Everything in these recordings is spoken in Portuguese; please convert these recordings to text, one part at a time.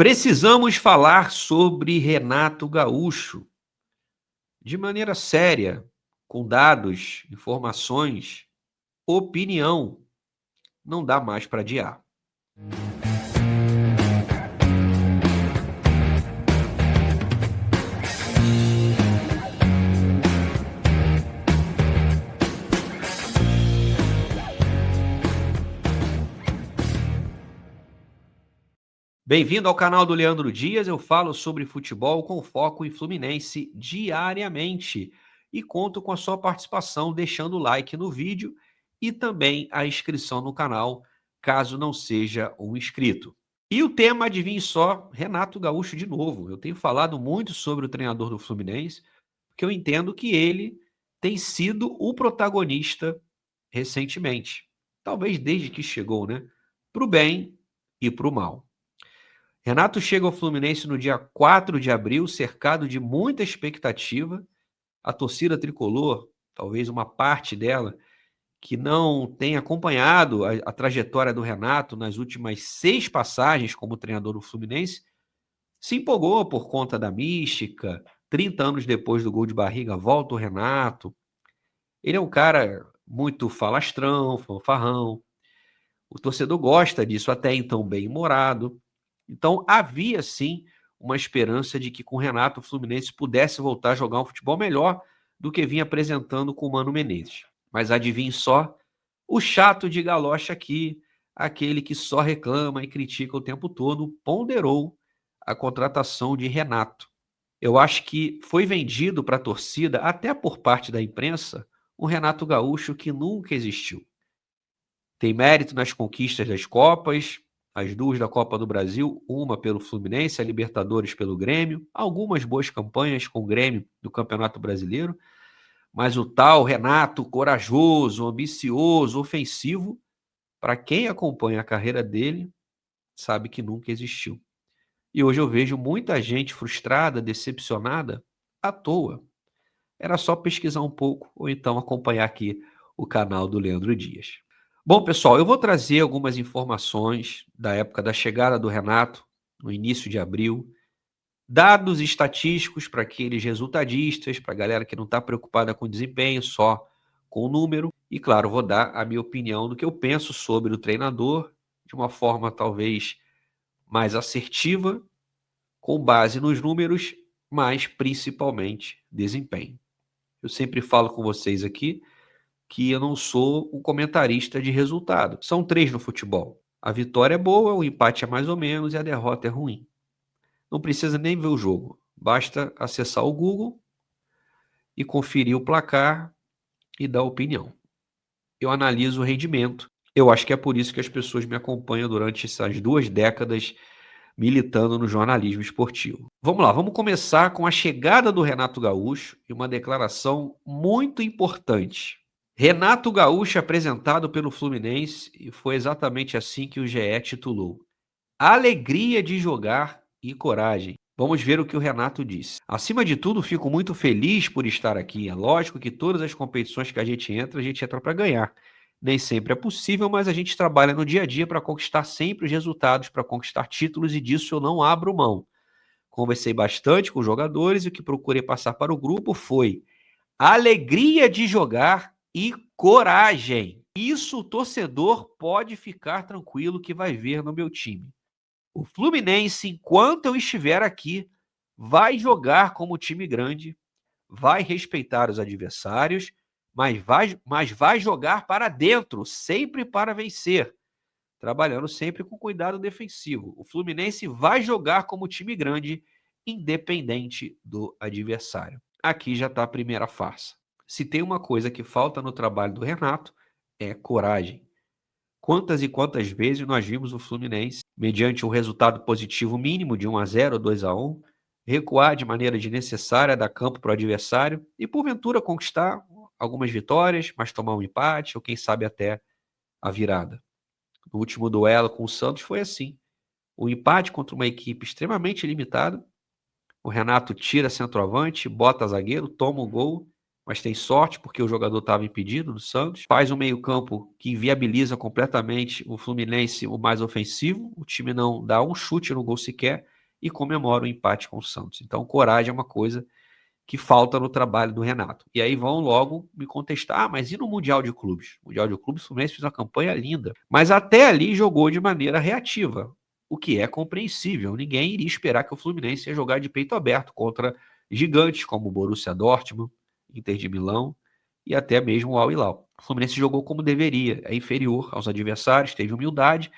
Precisamos falar sobre Renato Gaúcho, de maneira séria, com dados, informações, opinião. Não dá mais para adiar. Bem-vindo ao canal do Leandro Dias. Eu falo sobre futebol com foco em Fluminense diariamente e conto com a sua participação deixando o like no vídeo e também a inscrição no canal, caso não seja um inscrito. E o tema, adivinhe só, Renato Gaúcho de novo. Eu tenho falado muito sobre o treinador do Fluminense, porque eu entendo que ele tem sido o protagonista recentemente. Talvez desde que chegou, né? Para o bem e para o mal. Renato chega ao Fluminense no dia 4 de abril, cercado de muita expectativa. A torcida tricolor, talvez uma parte dela, que não tem acompanhado a trajetória do Renato nas últimas 6 passagens como treinador do Fluminense, se empolgou por conta da mística. 30 anos depois do gol de barriga, volta o Renato. Ele é um cara muito falastrão, fanfarrão. O torcedor gosta disso, até então bem-humorado. Então, havia sim uma esperança de que com o Renato o Fluminense pudesse voltar a jogar um futebol melhor do que vinha apresentando com o Mano Menezes. Mas adivinhe só, o chato de galocha aqui, aquele que só reclama e critica o tempo todo, ponderou a contratação de Renato. Eu acho que foi vendido para a torcida, até por parte da imprensa, um Renato Gaúcho que nunca existiu. Tem mérito nas conquistas das Copas, as 2 da Copa do Brasil, uma pelo Fluminense, a Libertadores pelo Grêmio, algumas boas campanhas com o Grêmio no Campeonato Brasileiro, mas o tal Renato corajoso, ambicioso, ofensivo, para quem acompanha a carreira dele, sabe que nunca existiu. E hoje eu vejo muita gente frustrada, decepcionada, à toa. Era só pesquisar um pouco ou então acompanhar aqui o canal do Leandro Dias. Bom, pessoal, eu vou trazer algumas informações da época da chegada do Renato, no início de abril, dados estatísticos para aqueles resultadistas, para a galera que não está preocupada com o desempenho, só com o número. E, claro, vou dar a minha opinião do que eu penso sobre o treinador, de uma forma talvez mais assertiva, com base nos números, mas principalmente desempenho. Eu sempre falo com vocês aqui que eu não sou um comentarista de resultado. São 3 no futebol. A vitória é boa, o empate é mais ou menos e a derrota é ruim. Não precisa nem ver o jogo. Basta acessar o Google e conferir o placar e dar opinião. Eu analiso o rendimento. Eu acho que é por isso que as pessoas me acompanham durante essas 2 décadas militando no jornalismo esportivo. Vamos lá, vamos começar com a chegada do Renato Gaúcho e uma declaração muito importante. Renato Gaúcho apresentado pelo Fluminense e foi exatamente assim que o GE titulou. Alegria de jogar e coragem. Vamos ver o que o Renato disse. Acima de tudo, fico muito feliz por estar aqui. É lógico que todas as competições que a gente entra para ganhar. Nem sempre é possível, mas a gente trabalha no dia a dia para conquistar sempre os resultados, para conquistar títulos e disso eu não abro mão. Conversei bastante com os jogadores e o que procurei passar para o grupo foi alegria de jogar e coragem. Isso o torcedor pode ficar tranquilo que vai ver no meu time. O Fluminense, enquanto eu estiver aqui, vai jogar como time grande, vai respeitar os adversários, mas vai jogar para dentro, sempre para vencer, trabalhando sempre com cuidado defensivo. O Fluminense vai jogar como time grande, independente do adversário. Aqui já está a primeira farsa. Se tem uma coisa que falta no trabalho do Renato, é coragem. Quantas e quantas vezes nós vimos o Fluminense, mediante um resultado positivo mínimo de 1-0 ou 2-1, recuar de maneira desnecessária, dar campo para o adversário e, porventura, conquistar algumas vitórias, mas tomar um empate ou, quem sabe, até a virada. No último duelo com o Santos foi assim. O empate contra uma equipe extremamente limitada. O Renato tira centroavante, bota zagueiro, toma o gol, mas tem sorte porque o jogador estava impedido do Santos. Faz um meio-campo que inviabiliza completamente o Fluminense, o mais ofensivo. O time não dá um chute no gol sequer e comemora o empate com o Santos. Então, coragem é uma coisa que falta no trabalho do Renato. E aí vão logo me contestar, mas e no Mundial de Clubes? O Mundial de Clubes, o Fluminense fez uma campanha linda, mas até ali jogou de maneira reativa, o que é compreensível. Ninguém iria esperar que o Fluminense ia jogar de peito aberto contra gigantes como o Borussia Dortmund, Inter de Milão e até mesmo o Al Hilal. O Fluminense jogou como deveria, é inferior aos adversários, teve humildade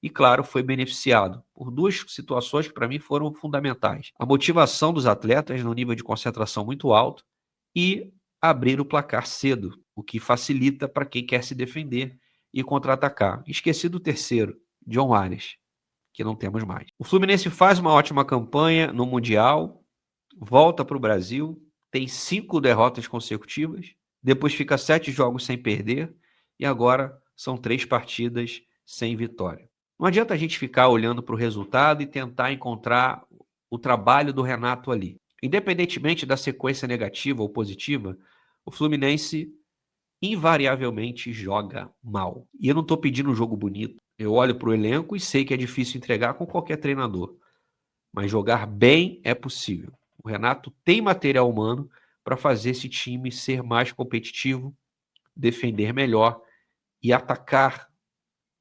e, claro, foi beneficiado por duas situações que para mim foram fundamentais. A motivação dos atletas no nível de concentração muito alto e abrir o placar cedo, o que facilita para quem quer se defender e contra-atacar. Esqueci do terceiro, John Arias, que não temos mais. O Fluminense faz uma ótima campanha no Mundial, volta para o Brasil, tem 5 derrotas consecutivas, depois fica 7 jogos sem perder e agora são 3 partidas sem vitória. Não adianta a gente ficar olhando para o resultado e tentar encontrar o trabalho do Renato ali. Independentemente da sequência negativa ou positiva, o Fluminense invariavelmente joga mal. E eu não estou pedindo um jogo bonito. Eu olho para o elenco e sei que é difícil entregar com qualquer treinador. Mas jogar bem é possível. O Renato tem material humano para fazer esse time ser mais competitivo, defender melhor e atacar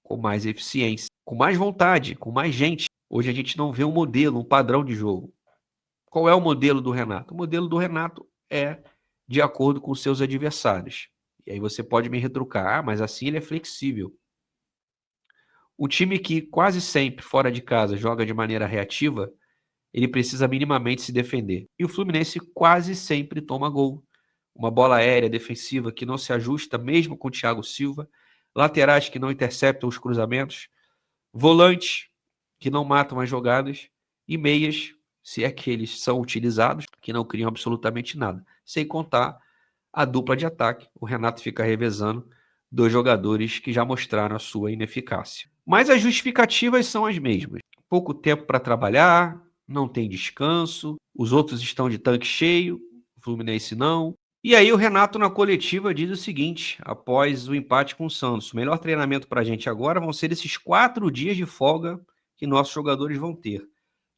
com mais eficiência, com mais vontade, com mais gente. Hoje a gente não vê um modelo, um padrão de jogo. Qual é o modelo do Renato? O modelo do Renato é de acordo com seus adversários. E aí você pode me retrucar, mas assim ele é flexível. Um time que quase sempre, fora de casa, joga de maneira reativa, ele precisa minimamente se defender. E o Fluminense quase sempre toma gol. Uma bola aérea defensiva que não se ajusta mesmo com o Thiago Silva, laterais que não interceptam os cruzamentos, volantes que não matam as jogadas e meias, se é que eles são utilizados, que não criam absolutamente nada. Sem contar a dupla de ataque. O Renato fica revezando dois jogadores que já mostraram a sua ineficácia. Mas as justificativas são as mesmas. Pouco tempo para trabalhar, não tem descanso, os outros estão de tanque cheio, o Fluminense não. E aí o Renato na coletiva diz o seguinte, após o empate com o Santos, o melhor treinamento para a gente agora vão ser esses 4 dias de folga que nossos jogadores vão ter.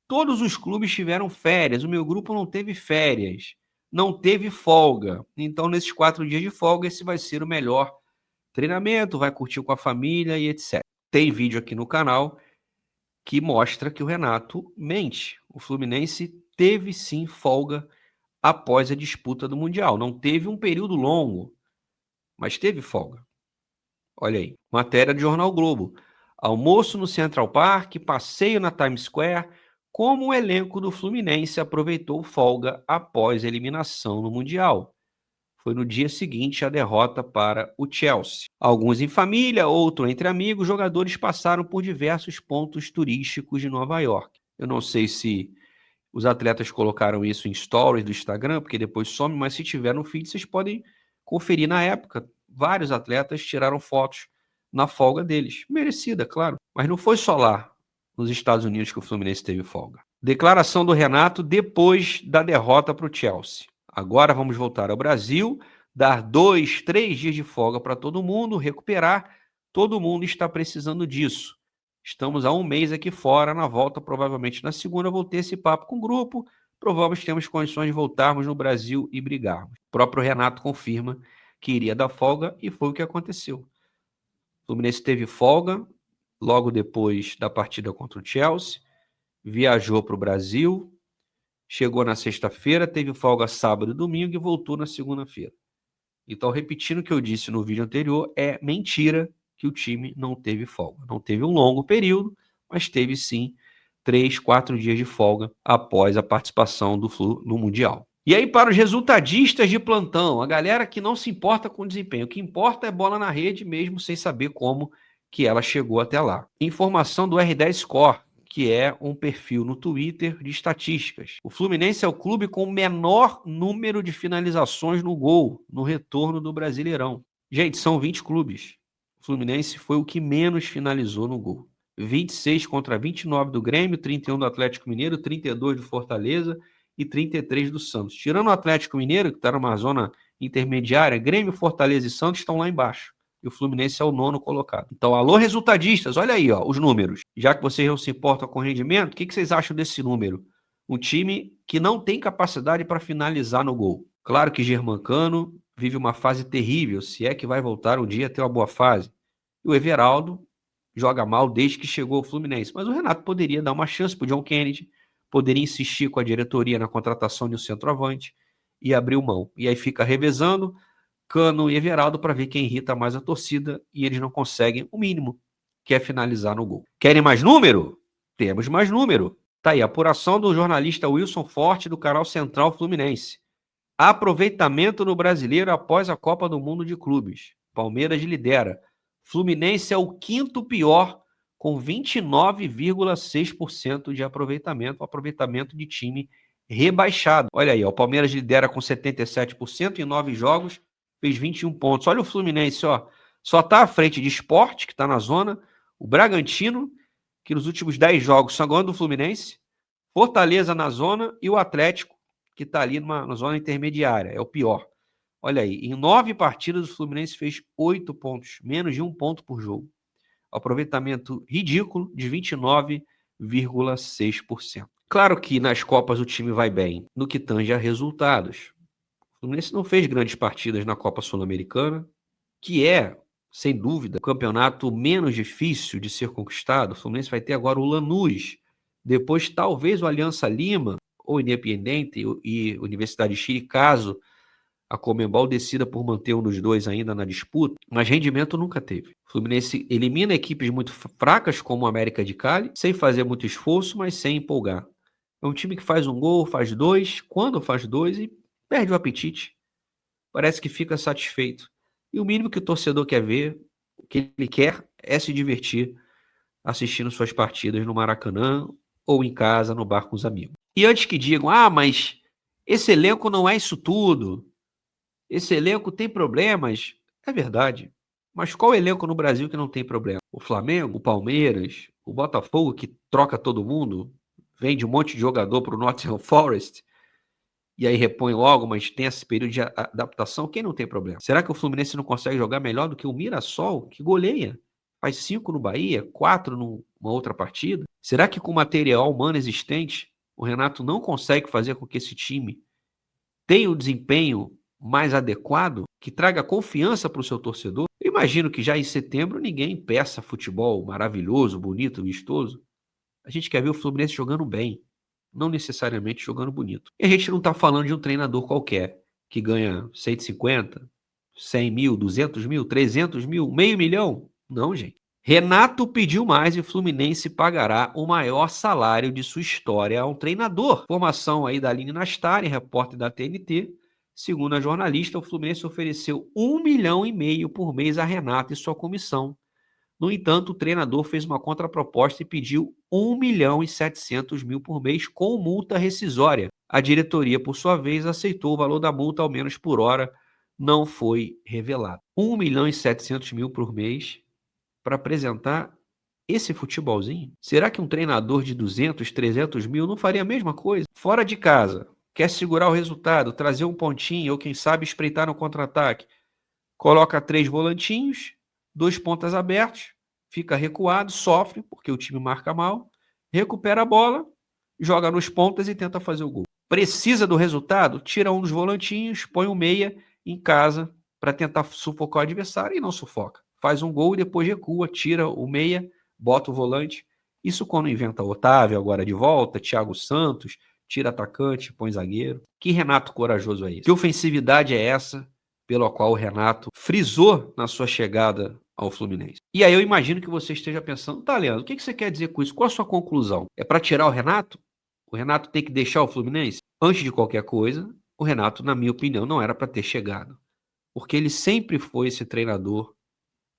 Todos os clubes tiveram férias, o meu grupo não teve férias, não teve folga. Então, nesses 4 dias de folga, esse vai ser o melhor treinamento, vai curtir com a família e etc. Tem vídeo aqui no canal que mostra que o Renato mente. O Fluminense teve sim folga após a disputa do Mundial. Não teve um período longo, mas teve folga. Olha aí, matéria do Jornal Globo. Almoço no Central Park, passeio na Times Square, como o elenco do Fluminense aproveitou folga após a eliminação no Mundial. Foi no dia seguinte a derrota para o Chelsea. Alguns em família, outros entre amigos, jogadores passaram por diversos pontos turísticos de Nova York. Eu não sei se os atletas colocaram isso em stories do Instagram, porque depois some, mas se tiver no feed, vocês podem conferir na época. Vários atletas tiraram fotos na folga deles. Merecida, claro. Mas não foi só lá, nos Estados Unidos, que o Fluminense teve folga. Declaração do Renato depois da derrota para o Chelsea. Agora vamos voltar ao Brasil, dar 2, 3 dias de folga para todo mundo, recuperar. Todo mundo está precisando disso. Estamos há um mês aqui fora, na volta, provavelmente na segunda, vou ter esse papo com o grupo. Provavelmente temos condições de voltarmos no Brasil e brigarmos. O próprio Renato confirma que iria dar folga e foi o que aconteceu. O Fluminense teve folga logo depois da partida contra o Chelsea, viajou para o Brasil, chegou na sexta-feira, teve folga sábado e domingo e voltou na segunda-feira. Então, repetindo o que eu disse no vídeo anterior, é mentira que o time não teve folga. Não teve um longo período, mas teve sim 3, 4 dias de folga após a participação do Flu no Mundial. E aí, para os resultadistas de plantão, a galera que não se importa com o desempenho, o que importa é bola na rede, mesmo sem saber como que ela chegou até lá. Informação do R10 Score, que é um perfil no Twitter de estatísticas. O Fluminense é o clube com o menor número de finalizações no gol no retorno do Brasileirão. Gente, são 20 clubes. O Fluminense foi o que menos finalizou no gol. 26 contra 29 do Grêmio, 31 do Atlético Mineiro, 32 do Fortaleza e 33 do Santos. Tirando o Atlético Mineiro, que está numa zona intermediária, Grêmio, Fortaleza e Santos estão lá embaixo. E o Fluminense é o 9º colocado. Então, alô, resultadistas, olha aí, ó, os números. Já que vocês não se importam com o rendimento, o que vocês acham desse número? Um time que não tem capacidade para finalizar no gol. Claro que Germancano vive uma fase terrível, se é que vai voltar um dia a ter uma boa fase. E o Everaldo joga mal desde que chegou ao Fluminense. Mas o Renato poderia dar uma chance para o John Kennedy, poderia insistir com a diretoria na contratação de um centroavante e abriu mão. E aí fica revezando Cano e Everaldo para ver quem irrita mais a torcida e eles não conseguem o mínimo, que é finalizar no gol. Querem mais número? Temos mais número. Tá aí, apuração do jornalista Wilson Forte do canal Central Fluminense. Aproveitamento no Brasileiro após a Copa do Mundo de Clubes. Palmeiras lidera. Fluminense é o 5º pior, com 29,6% de aproveitamento. Aproveitamento de time rebaixado. Olha aí, ó, o Palmeiras lidera com 77% em 9 jogos, fez 21 pontos. Olha o Fluminense, ó, só está à frente de Sport, que está na zona, o Bragantino, que nos últimos 10 jogos só ganhou do Fluminense, Fortaleza na zona e o Atlético, que está ali na zona intermediária, é o pior. Olha aí, em 9 partidas o Fluminense fez 8 pontos, menos de 1 ponto por jogo. Aproveitamento ridículo de 29,6%. Claro que nas Copas o time vai bem, no que tange a resultados. O Fluminense não fez grandes partidas na Copa Sul-Americana, que é, sem dúvida, o campeonato menos difícil de ser conquistado. O Fluminense vai ter agora o Lanús, depois talvez o Aliança Lima, ou Independiente e Universidade de Chile, caso a Conmebol decida por manter um dos dois ainda na disputa, mas rendimento nunca teve. O Fluminense elimina equipes muito fracas, como o América de Cali, sem fazer muito esforço, mas sem empolgar. É um time que faz um gol, faz dois, quando faz dois e perde o apetite. Parece que fica satisfeito. E o mínimo que o torcedor quer ver, o que ele quer, é se divertir assistindo suas partidas no Maracanã ou em casa, no bar com os amigos. E antes que digam, mas esse elenco não é isso tudo, esse elenco tem problemas, é verdade. Mas qual elenco no Brasil que não tem problema? O Flamengo, o Palmeiras, o Botafogo, que troca todo mundo, vende um monte de jogador para o Nottingham Forest, e aí repõe logo, mas tem esse período de adaptação, quem não tem problema? Será que o Fluminense não consegue jogar melhor do que o Mirassol, que goleia? Faz 5 no Bahia, 4 numa outra partida? Será que com o material humano existente, o Renato não consegue fazer com que esse time tenha o desempenho mais adequado, que traga confiança para o seu torcedor? Eu imagino que já em setembro ninguém peça futebol maravilhoso, bonito, vistoso. A gente quer ver o Fluminense jogando bem, não necessariamente jogando bonito. E a gente não está falando de um treinador qualquer, que ganha 150, 100 mil, 200 mil, 300 mil, meio milhão. Não, gente. Renato pediu mais e o Fluminense pagará o maior salário de sua história a um treinador. Formação aí da Aline Nastari, repórter da TNT. Segundo a jornalista, o Fluminense ofereceu 1,5 milhão por mês a Renato e sua comissão. No entanto, o treinador fez uma contraproposta e pediu 1,7 milhão por mês com multa rescisória. A diretoria, por sua vez, aceitou o valor da multa, ao menos por hora, não foi revelado. 1,7 milhão por mês para apresentar esse futebolzinho? Será que um treinador de 200, 300 mil não faria a mesma coisa? Fora de casa, quer segurar o resultado, trazer um pontinho ou quem sabe espreitar no contra-ataque. Coloca 3 volantinhos, 2 pontas abertos, fica recuado, sofre, porque o time marca mal, recupera a bola, joga nos pontas e tenta fazer o gol. Precisa do resultado? Tira um dos volantinhos, põe um meia em casa para tentar sufocar o adversário e não sufoca. Faz um gol e depois recua, tira o meia, bota o volante. Isso quando inventa Otávio agora de volta, Thiago Santos, tira atacante, põe zagueiro. Que Renato corajoso é esse? Que ofensividade é essa pelo qual o Renato frisou na sua chegada ao Fluminense? E aí eu imagino que você esteja pensando, tá, Leandro, o que você quer dizer com isso? Qual a sua conclusão? É para tirar o Renato? O Renato tem que deixar o Fluminense? Antes de qualquer coisa, o Renato, na minha opinião, não era para ter chegado. Porque ele sempre foi esse treinador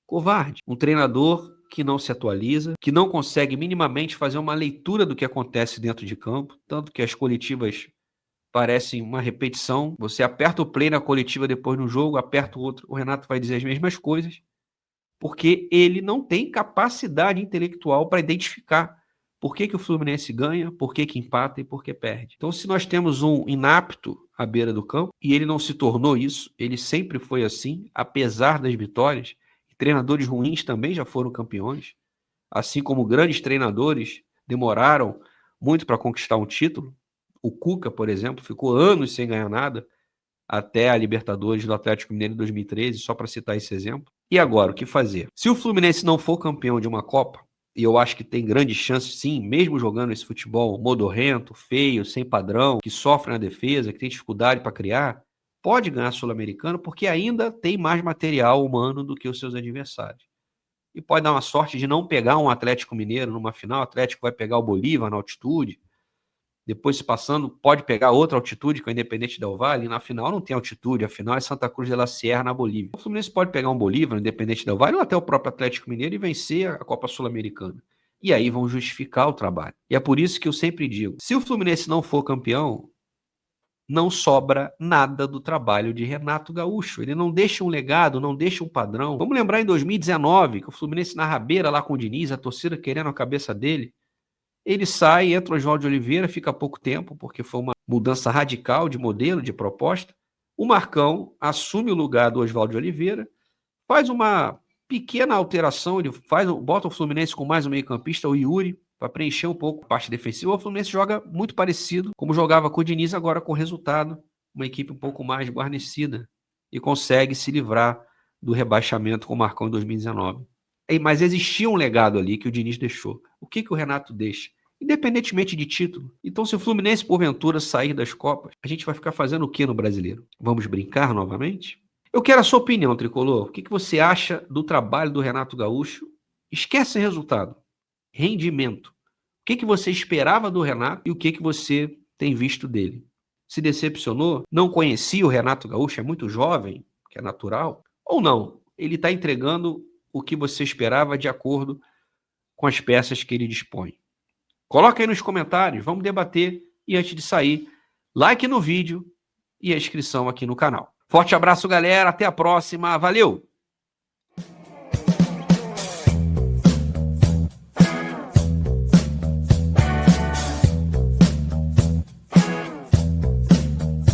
covarde. Um treinador que não se atualiza, que não consegue minimamente fazer uma leitura do que acontece dentro de campo, tanto que as coletivas parecem uma repetição. Você aperta o play na coletiva depois no jogo, aperta o outro, o Renato vai dizer as mesmas coisas, porque ele não tem capacidade intelectual para identificar por que que o Fluminense ganha, por que que empata e por que perde. Então, se nós temos um inapto à beira do campo, e ele não se tornou isso, ele sempre foi assim, apesar das vitórias, treinadores ruins também já foram campeões, assim como grandes treinadores demoraram muito para conquistar um título. O Cuca, por exemplo, ficou anos sem ganhar nada, até a Libertadores do Atlético Mineiro em 2013, só para citar esse exemplo. E agora, o que fazer? Se o Fluminense não for campeão de uma Copa, e eu acho que tem grandes chances sim, mesmo jogando esse futebol modorrento, feio, sem padrão, que sofre na defesa, que tem dificuldade para criar, pode ganhar Sul-Americano porque ainda tem mais material humano do que os seus adversários. E pode dar uma sorte de não pegar um Atlético Mineiro numa final, o Atlético vai pegar o Bolívar na altitude, depois se passando, pode pegar outra altitude, que é o Independente Del Valle, e na final não tem altitude, a final é Santa Cruz de la Sierra, na Bolívia. O Fluminense pode pegar um Bolívar, Independente Del Valle, ou até o próprio Atlético Mineiro e vencer a Copa Sul-Americana. E aí vão justificar o trabalho. E é por isso que eu sempre digo, se o Fluminense não for campeão, não sobra nada do trabalho de Renato Gaúcho. Ele não deixa um legado, não deixa um padrão. Vamos lembrar em 2019, que o Fluminense na rabeira lá com o Diniz, a torcida querendo a cabeça dele. Ele sai, entra o Oswaldo de Oliveira, fica pouco tempo, porque foi uma mudança radical de modelo, de proposta. O Marcão assume o lugar do Oswaldo de Oliveira, faz uma pequena alteração, ele bota o Fluminense com mais um meio-campista, o Yuri, para preencher um pouco a parte defensiva. O Fluminense joga muito parecido como jogava com o Diniz, agora com resultado, uma equipe um pouco mais guarnecida, e consegue se livrar do rebaixamento com o Marcão em 2019. Mas existia um legado ali que o Diniz deixou. O que o Renato deixa? Independentemente de título. Então, se o Fluminense, porventura, sair das Copas, a gente vai ficar fazendo o que no Brasileiro? Vamos brincar novamente? Eu quero a sua opinião, Tricolor. O que você acha do trabalho do Renato Gaúcho? Esquece resultado. Rendimento. O que você esperava do Renato e o que você tem visto dele? Se decepcionou? Não conhecia o Renato Gaúcho? É muito jovem, que é natural? Ou não? Ele está entregando o que você esperava de acordo com as peças que ele dispõe? Coloca aí nos comentários, vamos debater. E antes de sair, like no vídeo e a inscrição aqui no canal. Forte abraço, galera. Até a próxima. Valeu!